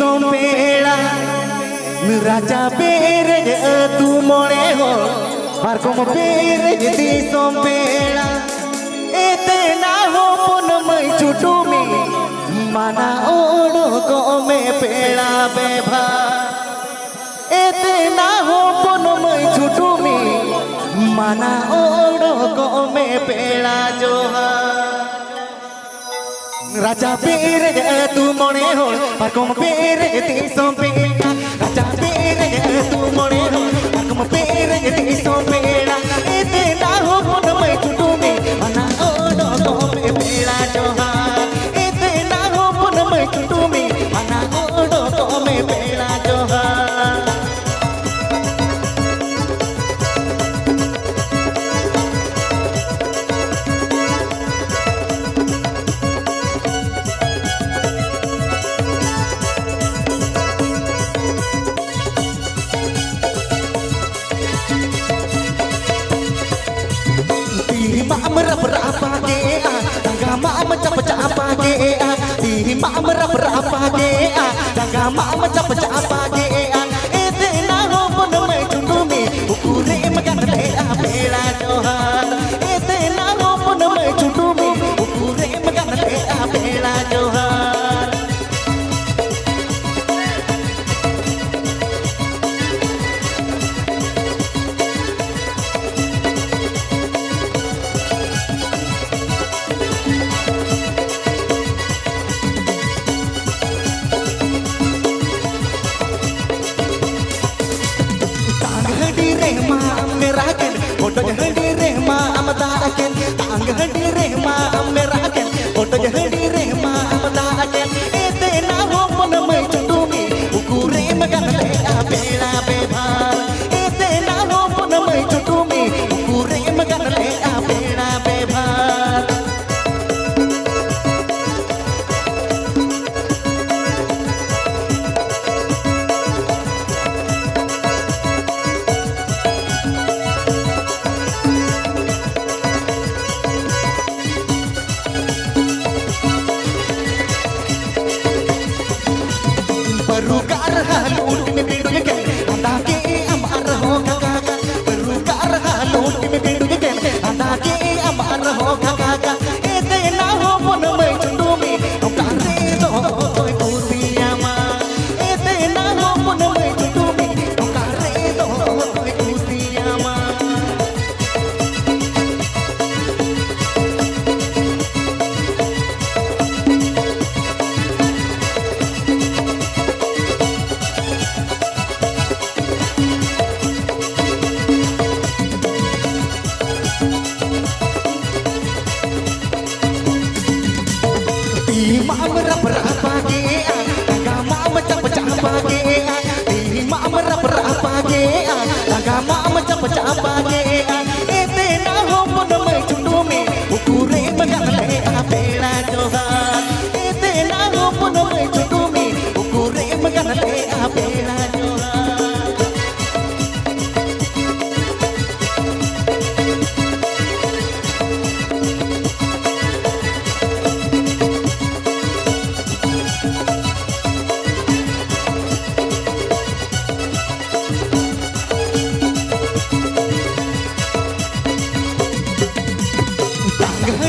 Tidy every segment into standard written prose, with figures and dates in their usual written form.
sompela Raja berej tu more ho Parkom berej di sompela Ete na ho pun mai chutumi Mana odo ko me pela beba Ete na ho pun mai chutumi Mana odo ko me pela joha Raja berej tu more ho Parkom berej di sompela Raja berej tu more ho Parkom berej di sompela Ete na ho pun mai chutumi Mana odo ko me pela joha Ete na ho pun mai chutumi Mana odo ko me pela joha Berapa ke Dagama macam-macam apa ke Dihima berapa ke Dagama macam-macam apa ke Ete na ho pun mai chundumi Ukure magan le apela johan Ete na ho pun mai chundumi Ukure magan le apela johan Foto jadi rehma amata aken tang jadi rehma ameraken foto jadi rehma amata aken ete na ho pun mai chutumi ukure magan le apela bebhar ete na ho pun mai chutumi ukure magan le apela bebhar Perukar halut me pindu ke anda ke amar ho kakak Perukar halut me pindu ke anda ke amar ho kakak ete na ho pun mai chundumi kare do koi kusiyama ete na ho pun mai chundumi kare do koi kusiyama berapa ke agama macam-macam apa ke Dihima berapa ke agama macam-macam apa ke Ete na ho pun mai chundumi Ukure magan le apela johan Ete na ho pun mai chundumi Ukure magan le apela johan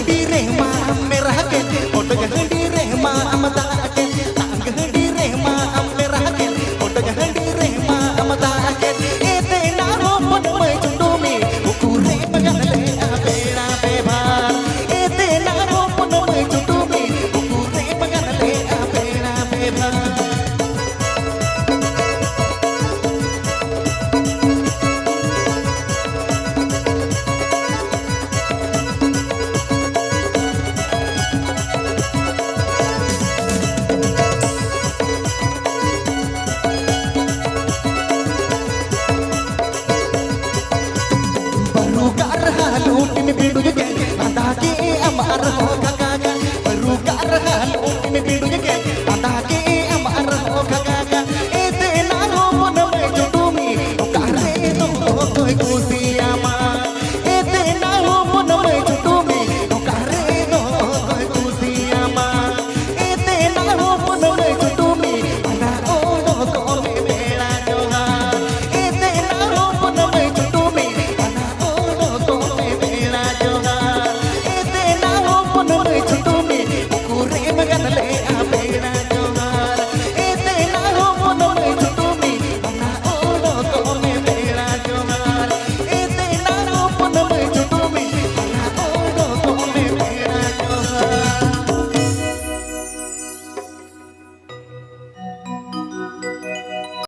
Di rehma meraken foto di rehma amata aken tang di rehma meraken foto di rehma amata aken ete na ho pun mai chundumi ukure magan le apela bebhar ete na ho pun mai chundumi ukure magan le apela bebhar